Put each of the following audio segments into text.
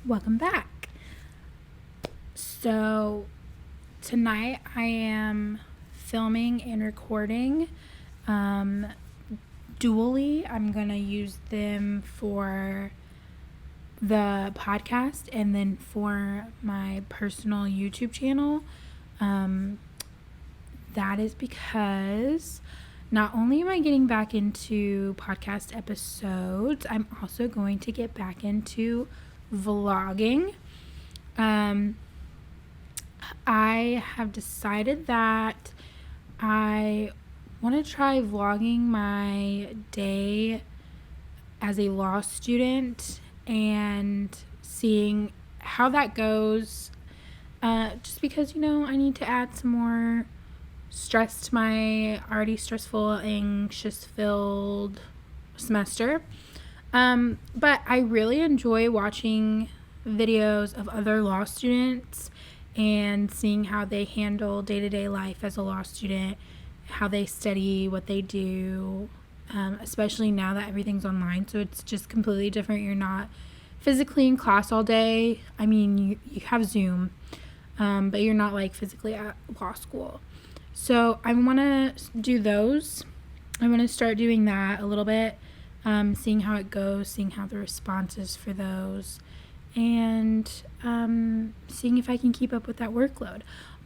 Welcome back. So tonight I am filming and recording dually. I'm going to use them for the podcast and then for my personal YouTube channel. That is because not only am I getting back into podcast episodes, I'm also going to get back into vlogging. I have decided that I want to try vlogging my day as a law student and seeing how that goes. Just because, I need to add some more stress to my already stressful, anxious-filled semester. But I really enjoy watching videos of other law students and seeing how they handle day-to-day life as a law student, how they study, what they do, especially now that everything's online, so it's just completely different. You're not physically in class all day. I mean, you have Zoom, but you're not like physically at law school. So I want to do those. I want to start doing that a little bit, seeing how it goes, seeing how the response is for those, and seeing if I can keep up with that workload.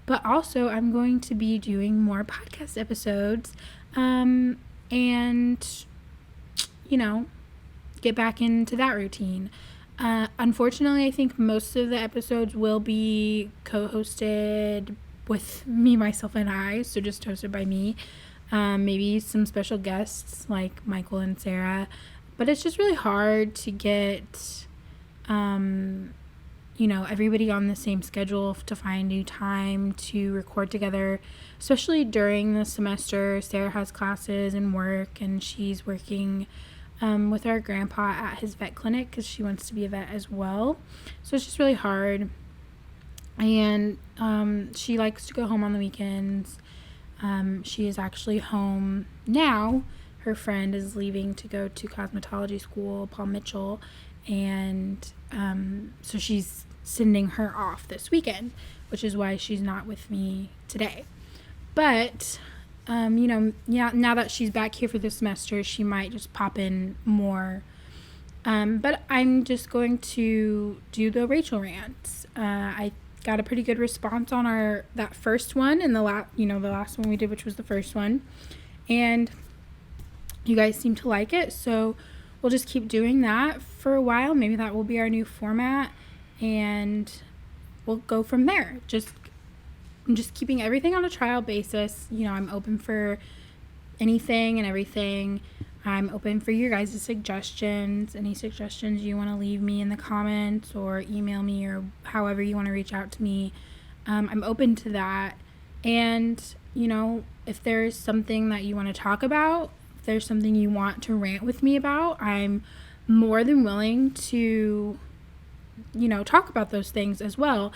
But also, I'm going to be doing more podcast episodes, and, get back into that routine. Unfortunately, I think most of the episodes will be co-hosted with me, myself, and I, so just hosted by me. Maybe some special guests like Michael and Sarah, but it's just really hard to get everybody on the same schedule to find new time to record together, especially during the semester. Sarah has classes and work, and she's working with our grandpa at his vet clinic because she wants to be a vet as well. So it's just really hard. And she likes to go home on the weekends. She is actually home now. Her friend is leaving to go to cosmetology school, Paul Mitchell, and so she's sending her off this weekend, which is why she's not with me today. But now that she's back here for the semester, she might just pop in more. But I'm just going to do the Rachel rants. I got a pretty good response on that first one, and the last one we did, which was the first one, and you guys seem to like it, so we'll just keep doing that for a while. Maybe that will be our new format, and we'll go from there. I'm just keeping everything on a trial basis. I'm open for anything and everything. I'm open for your guys' suggestions. Any suggestions you want to leave me in the comments or email me or however you want to reach out to me. I'm open to that. And, if there's something that you want to talk about, if there's something you want to rant with me about, I'm more than willing to, talk about those things as well.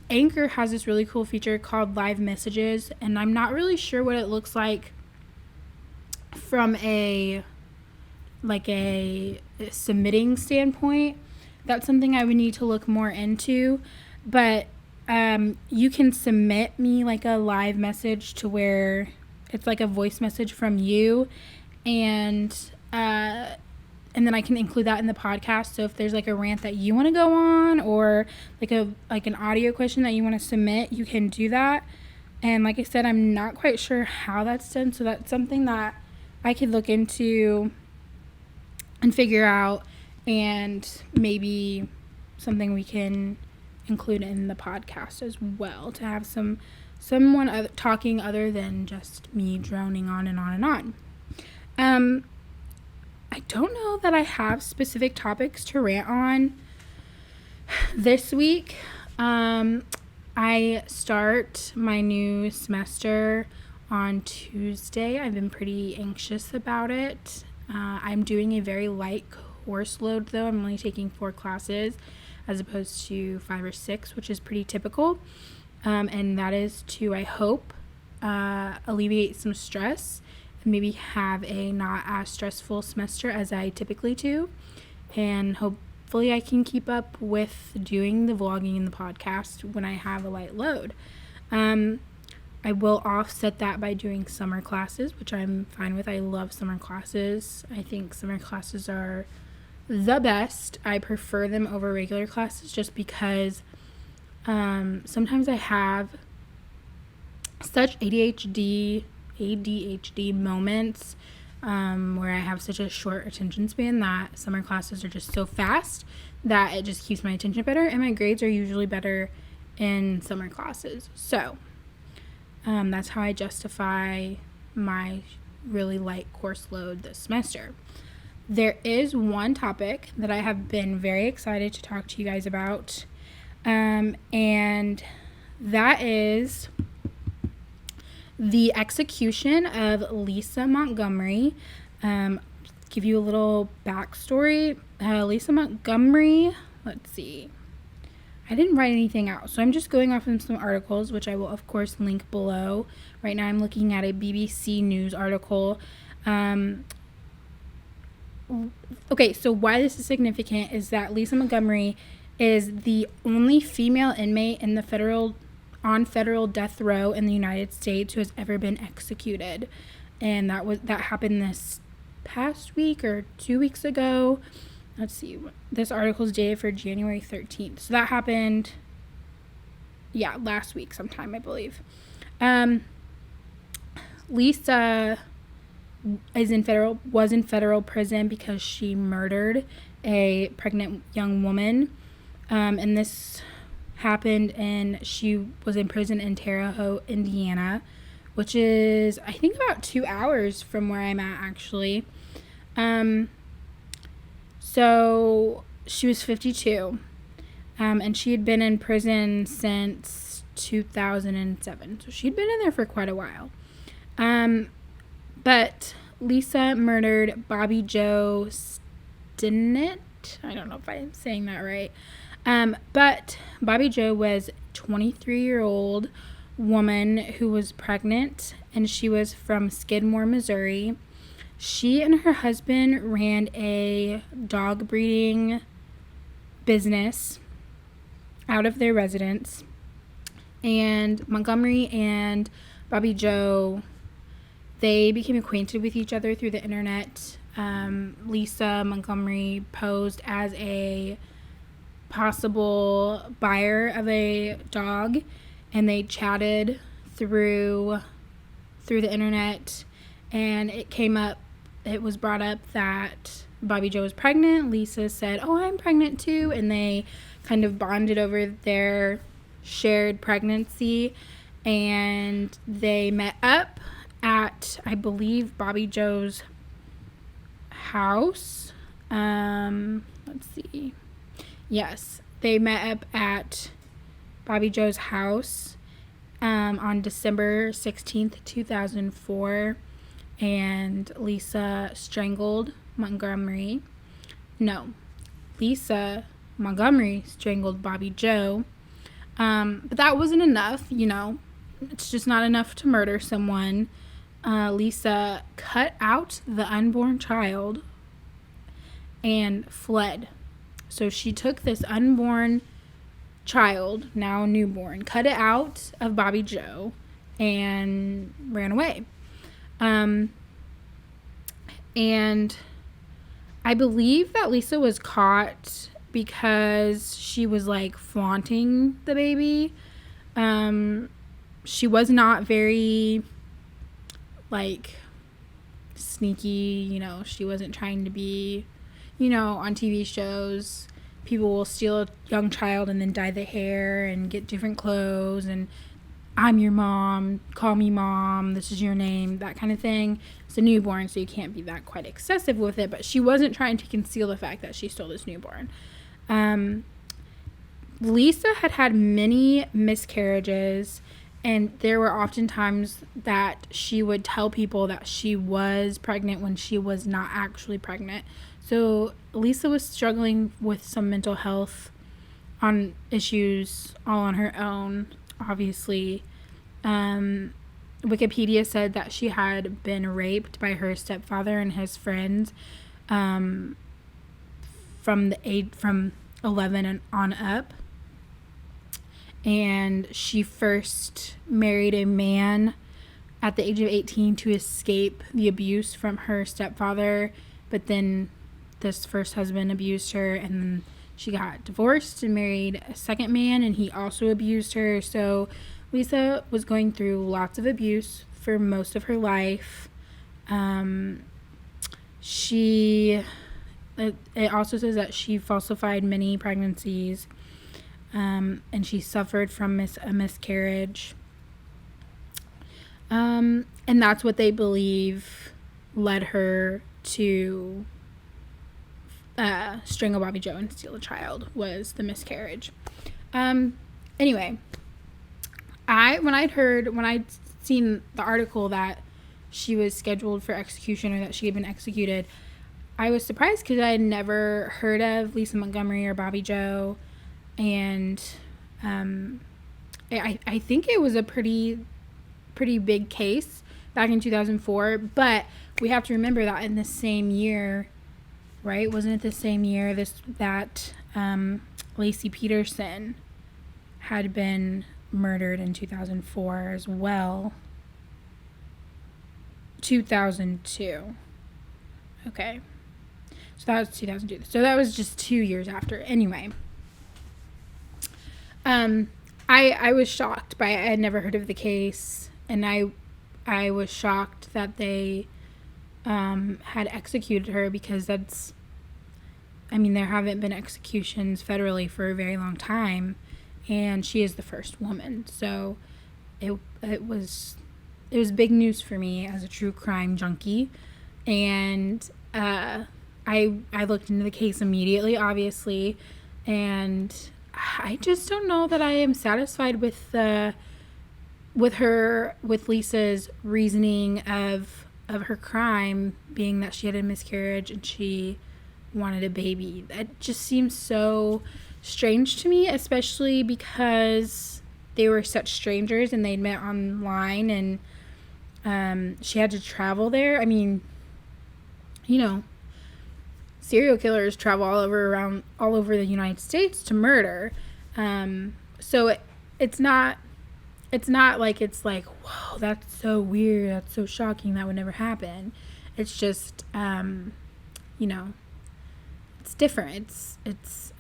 Anchor has this really cool feature called live messages, and I'm not really sure what it looks like from a submitting standpoint. That's something I would need to look more into, but you can submit me like a live message to where it's like a voice message from you, and then I can include that in the podcast. So if there's like a rant that you want to go on, or like an audio question that you want to submit, you can do that. And like I said, I'm not quite sure how that's done, so that's something that I could look into and figure out, and maybe something we can include in the podcast as well, to have someone talking other than just me droning on and on and on. I don't know that I have specific topics to rant on this week. I start my new semester on Tuesday. I've been pretty anxious about it. I'm doing a very light course load, though. I'm only taking 4 classes as opposed to 5 or 6, which is pretty typical. And that is to, I hope, alleviate some stress and maybe have a not as stressful semester as I typically do, and hope hopefully I can keep up with doing the vlogging and the podcast when I have a light load. I will offset that by doing summer classes, which I'm fine with. I love summer classes. I think summer classes are the best. I prefer them over regular classes just because sometimes I have such ADHD moments where I have such a short attention span that summer classes are just so fast that it just keeps my attention better, and my grades are usually better in summer classes. So that's how I justify my really light course load this semester. There is one topic that I have been very excited to talk to you guys about, and that is the execution of Lisa Montgomery. Give you a little backstory. Lisa Montgomery, let's see. I didn't write anything out, so I'm just going off of some articles, which I will, of course, link below. Right now I'm looking at a BBC News article. Okay, so why this is significant is that Lisa Montgomery is the only female inmate in the federal death row in the United States who has ever been executed. And that happened this past week or 2 weeks ago. Let's see, this article is dated for January 13th. So that happened, last week sometime, I believe. Lisa was in federal prison because she murdered a pregnant young woman. And this happened, and she was in prison in Terre Haute, Indiana, which is, I think, about 2 hours from where I'm at, actually. So she was 52, and she had been in prison since 2007. So she'd been in there for quite a while. But Lisa murdered Bobby Jo Stinnett. I don't know if I'm saying that right. But Bobby Jo was a 23-year-old woman who was pregnant, and she was from Skidmore, Missouri. She and her husband ran a dog breeding business out of their residence. And Montgomery and Bobby Jo, they became acquainted with each other through the internet. Lisa Montgomery posed as a possible buyer of a dog, and they chatted through the internet, and it was brought up that Bobby Jo was pregnant. Lisa said, "Oh, I'm pregnant too," and they kind of bonded over their shared pregnancy, and they met up at, I believe, Bobby Jo's house. Let's see. Yes, they met up at Bobby Jo's house on December 16th, 2004, and Lisa Montgomery strangled Bobby Jo. But that wasn't enough, It's just not enough to murder someone. Lisa cut out the unborn child and fled. So she took this unborn child, now newborn, cut it out of Bobby Jo and ran away. And I believe that Lisa was caught because she was flaunting the baby. She was not very sneaky, she wasn't trying to be, on TV shows, people will steal a young child and then dye the hair and get different clothes and I'm your mom, call me mom, this is your name, that kind of thing. It's a newborn, so you can't be that quite excessive with it, but she wasn't trying to conceal the fact that she stole this newborn. Lisa had many miscarriages, and there were often times that she would tell people that she was pregnant when she was not actually pregnant. So Lisa was struggling with some mental health issues all on her own, obviously. Wikipedia said that she had been raped by her stepfather and his friends from 11 and on up. And she first married a man at the age of 18 to escape the abuse from her stepfather, but then this first husband abused her, and then she got divorced and married a second man, and he also abused her. So Lisa was going through lots of abuse for most of her life. It also says that she falsified many pregnancies, and she suffered from a miscarriage. And that's what they believe led her to strangle Bobby Joe and steal a child, was the miscarriage. Anyway, when I'd seen the article that she was scheduled for execution, or that she had been executed, I was surprised because I had never heard of Lisa Montgomery or Bobby Joe, and I think it was a pretty big case back in 2004, but we have to remember that in the same year, right? Wasn't it the same year that Lacey Peterson had been murdered in 2004 as well? 2002. Okay. So that was 2002. So that was just 2 years after. Anyway. I was shocked I had never heard of the case, and I was shocked that they had executed her, because there haven't been executions federally for a very long time, and she is the first woman. So it was big news for me as a true crime junkie, and I looked into the case immediately, obviously, and I just don't know that I am satisfied with Lisa's reasoning of her crime being that she had a miscarriage and she wanted a baby. That just seems so strange to me, especially because they were such strangers and they'd met online, and she had to travel there. I mean, serial killers travel all over the United States to murder. So it's not like it's like, whoa, that's so weird, that's so shocking, that would never happen. It's just it's different. It's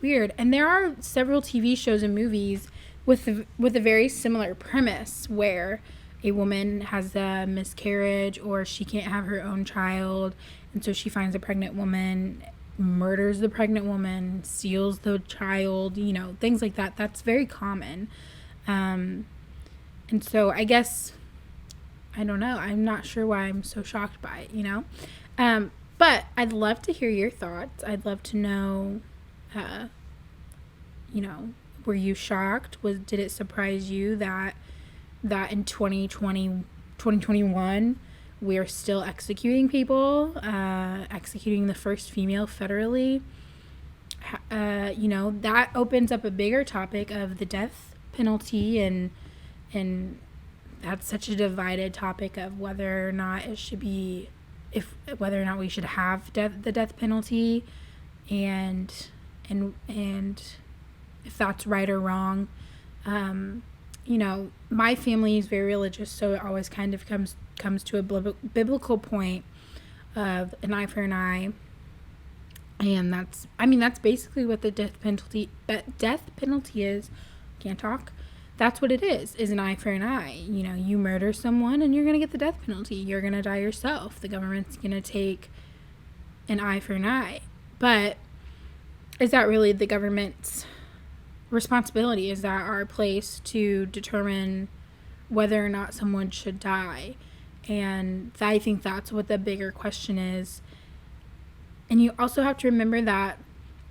weird. And there are several TV shows and movies with a very similar premise, where a woman has a miscarriage or she can't have her own child, and so she finds a pregnant woman, murders the pregnant woman, steals the child, things like that. That's very common. And so I guess, I don't know, I'm not sure why I'm so shocked by it, but I'd love to hear your thoughts. I'd love to know, were you shocked? Did it surprise you that in 2021 we are still executing people, executing the first female federally? That opens up a bigger topic of the death penalty, and that's such a divided topic of whether or not it should be, whether or not we should have the death penalty, and if that's right or wrong. My family is very religious, so it always kind of comes to a biblical point of an eye for an eye, and that's basically what the death penalty is. Can't talk. That's what it is an eye for an eye. You murder someone and you're gonna get the death penalty. You're gonna die yourself. The government's gonna take an eye for an eye. But is that really the government's responsibility? Is that our place to determine whether or not someone should die? And I think that's what the bigger question is. And you also have to remember that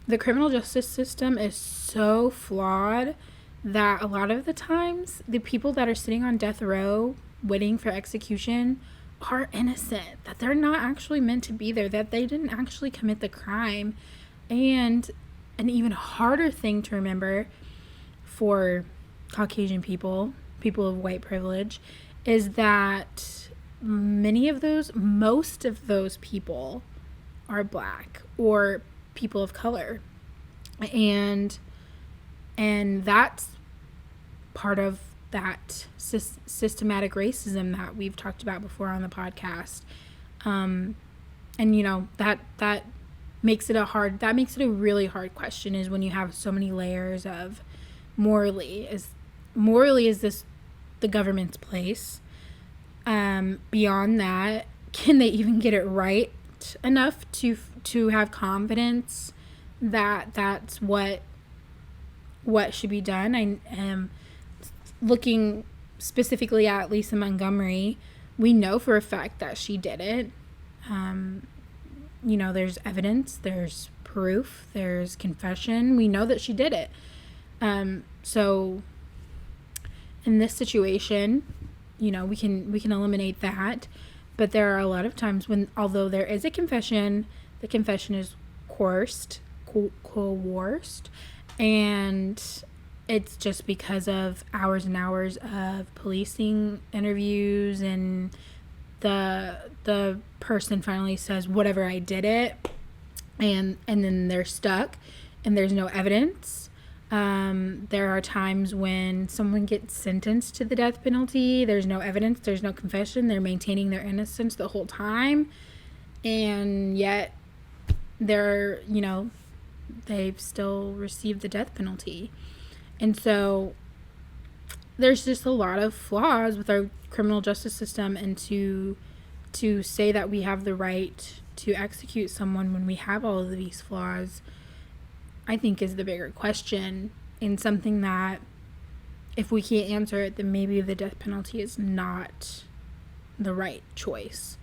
the criminal justice system is so flawed that a lot of the times the people that are sitting on death row waiting for execution are innocent, that they're not actually meant to be there, that they didn't actually commit the crime. And an even harder thing to remember for Caucasian people of white privilege, is that most of those people are black, or people of color. And that's part of that systematic racism that we've talked about before on the podcast. And that makes it a really hard question, is when you have so many layers of morally is this the government's place? Beyond that, can they even get it right enough to have confidence that that's what should be done? I am looking specifically at Lisa Montgomery. We know for a fact that she did it. There's evidence, there's proof, there's confession. We know that she did it. So in this situation, we can eliminate that. But there are a lot of times when, although there is a confession, the confession is coerced, and it's just because of hours and hours of policing interviews, and the person finally says, whatever, I did it, and then they're stuck and there's no evidence. There are times when someone gets sentenced to the death penalty, there's no evidence, there's no confession, they're maintaining their innocence the whole time, and yet they've still received the death penalty. And so there's just a lot of flaws with our criminal justice system, and to say that we have the right to execute someone when we have all of these flaws, I think is the bigger question, and something that if we can't answer it, then maybe the death penalty is not the right choice.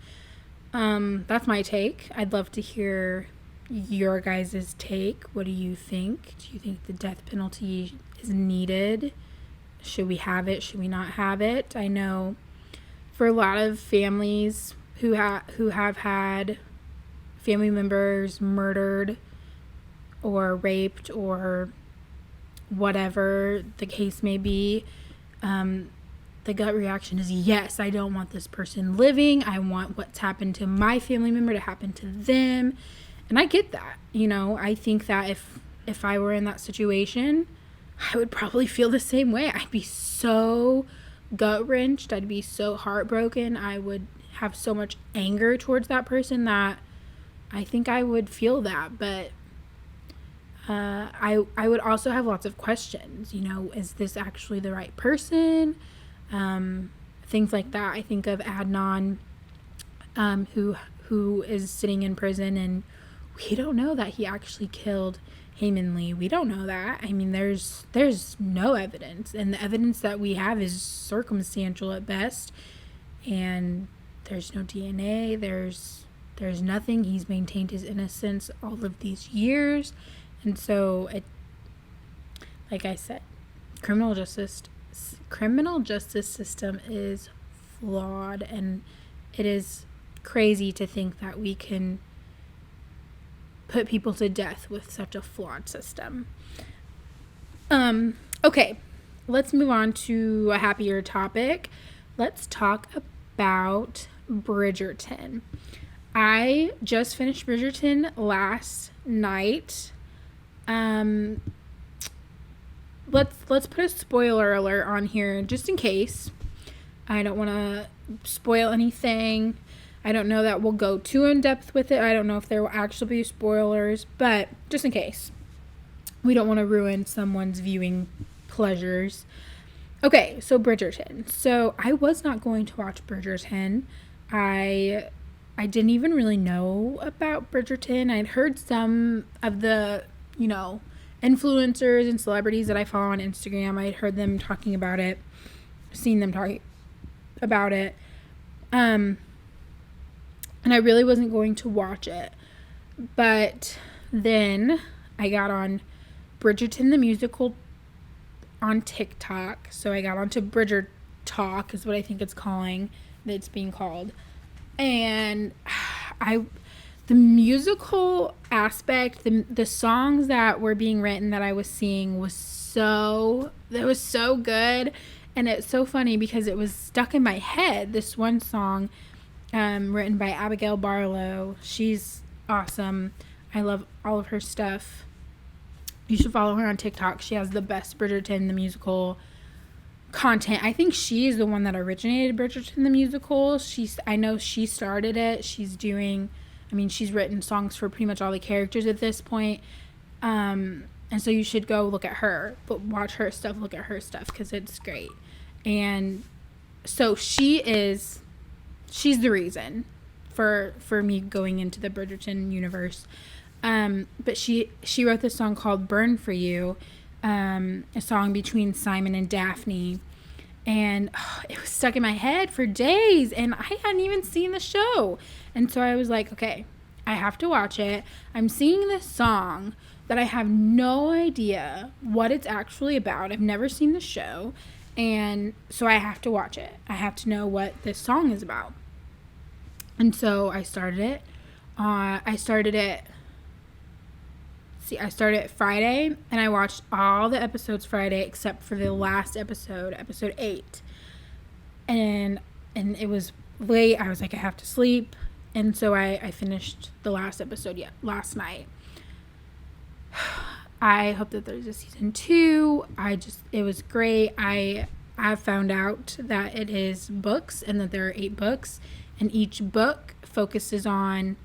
That's my take. I'd love to hear your guys' take. What do you think? Do you think the death penalty is needed? Should we have it? Should we not have it? I know for a lot of families who have had family members murdered or raped or whatever the case may be, the gut reaction is, yes, I don't want this person living. I want what's happened to my family member to happen to them. And I get that. I think that if I were in that situation, I would probably feel the same way. I'd be so gut-wrenched. I'd be so heartbroken. I would have so much anger towards that person that I think I would feel that. But I would also have lots of questions. Is this actually the right person? Things like that. I think of Adnan, who is sitting in prison, and we don't know that he actually killed Heyman Lee. We don't know that. I mean, there's no evidence, and the evidence that we have is circumstantial at best, and there's no DNA. There's nothing. He's maintained his innocence all of these years, and so like I said, criminal justice system is flawed, and it is crazy to think that we can put people to death with such a flawed system. Okay, let's move on to a happier topic. Let's talk about Bridgerton. I just finished Bridgerton last night. Let's put a spoiler alert on here just in case. I don't want to spoil anything. I don't know that we'll go too in depth with it. I don't know if there will actually be spoilers, but just in case. We don't want to ruin someone's viewing pleasures. Okay, so Bridgerton. So I was not going to watch Bridgerton. I didn't even really know about Bridgerton. I'd heard some of the, influencers and celebrities that I follow on Instagram. I'd heard them talking about it, seen them talking about it. And I really wasn't going to watch it. But then I got on Bridgerton the musical on TikTok. So I got onto Bridger Talk is what I think it's being called. And the musical aspect, the songs that were being written that I was seeing was so good. And it's so funny because it was stuck in my head. This one song written by Abigail Barlow. She's awesome. I love all of her stuff. You should follow her on TikTok. She has the best Bridgerton the musical content. I think she is the one that originated Bridgerton the musical. I know she started it. She's written songs for pretty much all the characters at this point. And so you should go look at her, but watch her stuff, look at her stuff, because it's great. And so she's the reason for me going into the Bridgerton universe. But she wrote this song called Burn For You, a song between Simon and Daphne. And it was stuck in my head for days, and I hadn't even seen the show. And so I was like, okay, I have to watch it. I'm singing this song that I have no idea what it's actually about. I've never seen the show. And so I have to watch it. I have to know what this song is about. And so I started it. I started it Friday, and I watched all the episodes Friday except for the last episode 8. And it was late. I was like, I have to sleep. And so I finished the last episode last night. I hope that there's a season 2. It was great. I found out that it is books, and that there are 8 books, and each book focuses on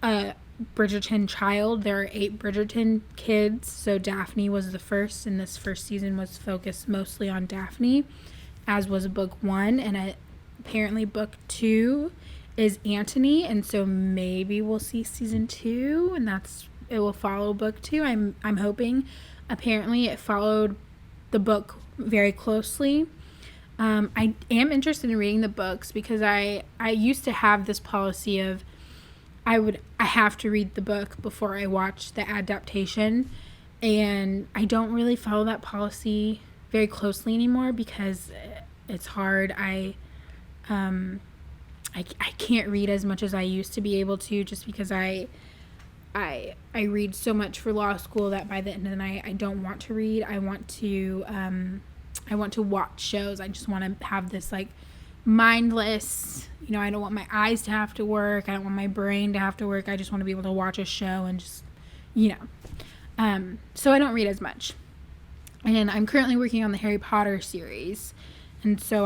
a Bridgerton child. There are 8 Bridgerton kids. So Daphne was the first, and this first season was focused mostly on Daphne, as was book 1, and apparently book 2 is Anthony, and so maybe we'll see season 2, and it will follow book 2. I'm hoping. Apparently it followed the book very closely. I am interested in reading the books, because I used to have this policy of I have to read the book before I watch the adaptation, and I don't really follow that policy very closely anymore, because it's hard. I can't read as much as I used to be able to, just because I read so much for law school that by the end of the night I don't want to read. I want to watch shows. I just want to have this like mindless, I don't want my eyes to have to work. I don't want my brain to have to work. I just want to be able to watch a show and just, so I don't read as much. And I'm currently working on the Harry Potter series. And so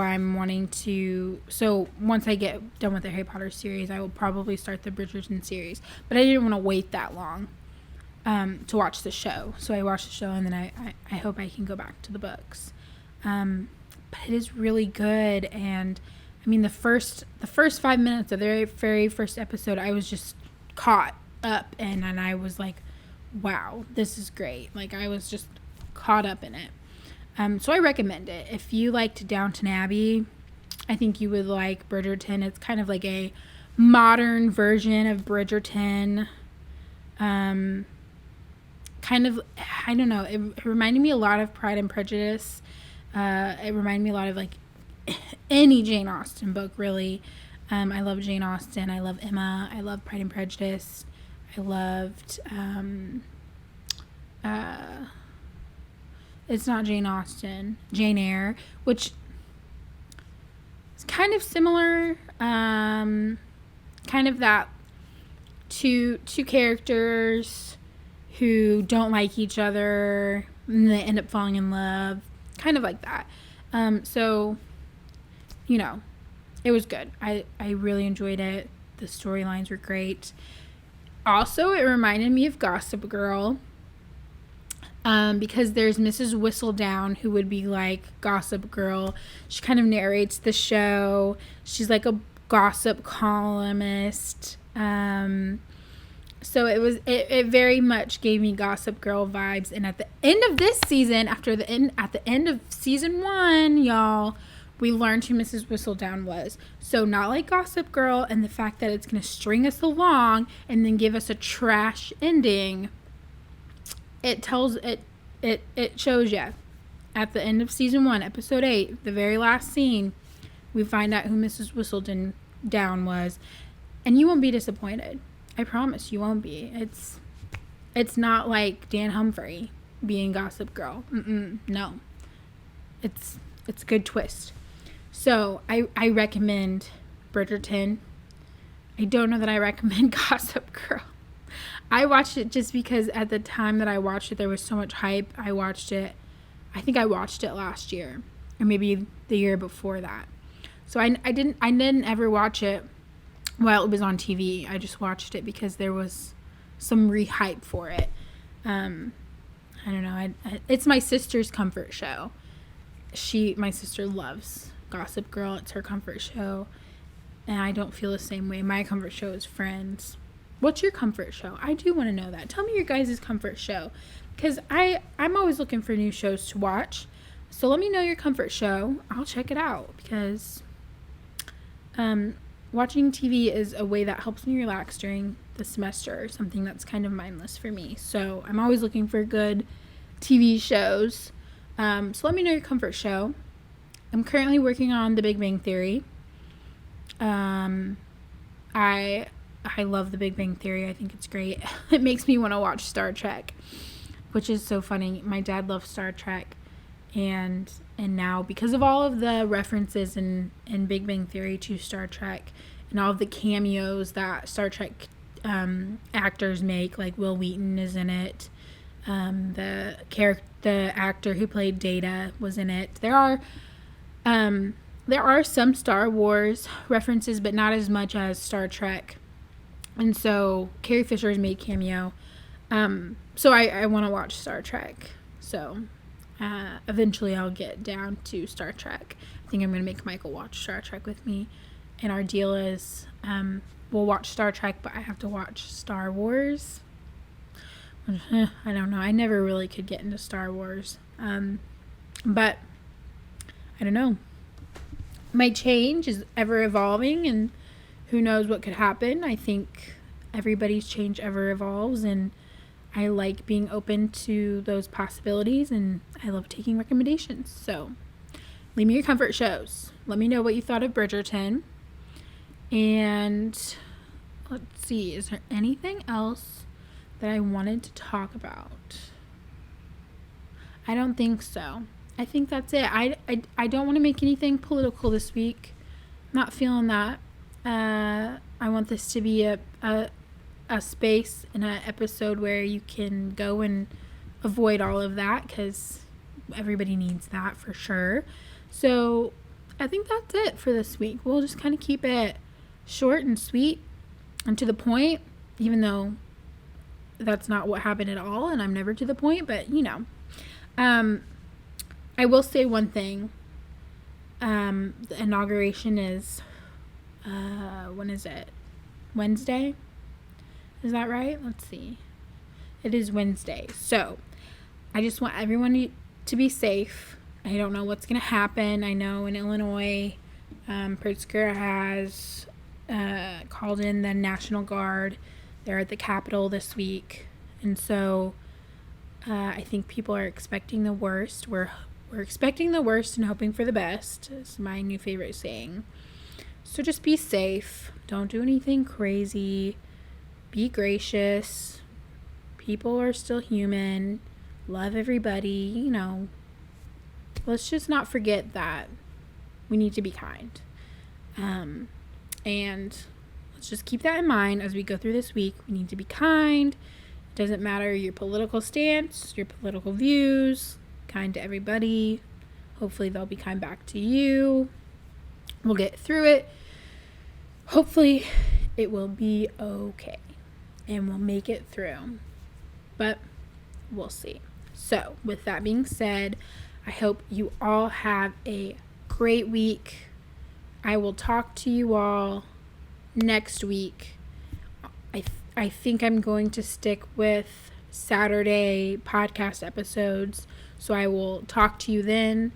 so once I get done with the Harry Potter series, I will probably start the Bridgerton series. But I didn't want to wait that long to watch the show. So I watched the show, and then I hope I can go back to the books. But it is really good. And the first 5 minutes of the very first episode, I was just caught up, and I was like, wow, this is great. Like, I was just caught up in it. So I recommend it. If you liked Downton Abbey, I think you would like Bridgerton. It's kind of like a modern version of Bridgerton. Kind of, I don't know, it reminded me a lot of Pride and Prejudice. It reminded me a lot of like any Jane Austen book, really. I love Jane Austen. I love Emma. I love Pride and Prejudice. I loved, it's not Jane Austen, Jane Eyre, which is kind of similar. Kind of that two characters who don't like each other, and they end up falling in love. Kind of like that. So, it was good. I really enjoyed it. The storylines were great. Also, it reminded me of Gossip Girl. Because there's Mrs. Whistledown, who would be like Gossip Girl. She kind of narrates the show. She's like a gossip columnist. So it very much gave me Gossip Girl vibes. And at the end of this season, at the end of season 1, y'all, we learned who Mrs. Whistledown was. So not like Gossip Girl, and the fact that it's going to string us along and then give us a trash ending. It shows you at the end of season 1, episode 8, the very last scene, we find out who Mrs. Whistledown was, and you won't be disappointed. I promise you won't be. It's not like Dan Humphrey being Gossip Girl. No. It's a good twist. So I recommend Bridgerton. I don't know that I recommend Gossip Girl. I watched it just because at the time that I watched it, there was so much hype. I think I watched it last year, or maybe the year before that. So I didn't ever watch it while it was on TV. I just watched it because there was some re-hype for it. I don't know. It's my sister's comfort show. My sister loves Gossip Girl. It's her comfort show. And I don't feel the same way. My comfort show is Friends. What's your comfort show? I do want to know that. Tell me your guys' comfort show. Because I'm always looking for new shows to watch. So let me know your comfort show. I'll check it out. Because watching TV is a way that helps me relax during the semester. Something that's kind of mindless for me. So I'm always looking for good TV shows. So let me know your comfort show. I'm currently working on The Big Bang Theory. I love The Big Bang Theory. I think it's great. It makes me want to watch Star Trek, which is so funny. My dad loves Star Trek, and now because of all of the references in Big Bang Theory to Star Trek and all of the cameos that Star Trek actors make, like Will Wheaton is in it. The actor who played Data was in it. There are some Star Wars references, but not as much as Star Trek. And so Carrie Fisher's made cameo. So I want to watch Star Trek. So eventually I'll get down to Star Trek. I think I'm going to make Michael watch Star Trek with me. And our deal is we'll watch Star Trek, but I have to watch Star Wars. I don't know. I never really could get into Star Wars. But I don't know. My change is ever evolving, and who knows what could happen. I think everybody's change ever evolves, and I like being open to those possibilities, and I love taking recommendations. So leave me your comfort shows. Let me know what you thought of Bridgerton. And let's see, is there anything else that I wanted to talk about? I don't think so. I think that's it. I don't want to make anything political this week. Not feeling that. I want this to be a space in an episode where you can go and avoid all of that, because everybody needs that for sure. So I think that's it for this week. We'll just kind of keep it short and sweet and to the point, even though that's not what happened at all, and I'm never to the point, but you know. I will say one thing. The inauguration is, when is it? Wednesday? Is that right? Let's see. It is Wednesday. So, I just want everyone to be safe. I don't know what's going to happen. I know in Illinois, Pritzker has called in the National Guard. They're at the Capitol this week. And so, I think people are expecting the worst. We're expecting the worst and hoping for the best, is my new favorite saying. So just be safe. Don't do anything crazy. Be gracious. People are still human. Love everybody. You know, let's just not forget that we need to be kind. And let's just keep that in mind as we go through this week. We need to be kind. It doesn't matter your political stance, your political views. Kind to everybody. Hopefully they'll be kind back to you. We'll get through it. Hopefully it will be okay, and we'll make it through, but we'll see. So with that being said, I hope you all have a great week. I will talk to you all next week. I think I'm going to stick with Saturday podcast episodes. So I will talk to you then.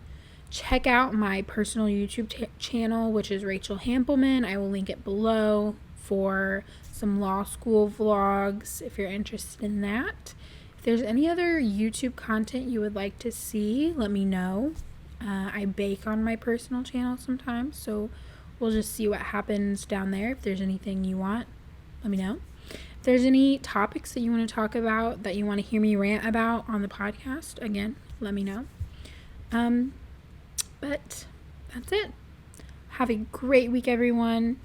Check out my personal YouTube channel, which is Rachel Hampelman. I will link it below for some law school vlogs if you're interested in that. If there's any other YouTube content you would like to see, let me know. I bake on my personal channel sometimes, so we'll just see what happens down there. If there's anything you want, let me know. If there's any topics that you want to talk about, that you want to hear me rant about on the podcast, again, let me know. But that's it. Have a great week, everyone.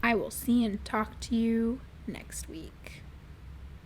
I will see and talk to you next week.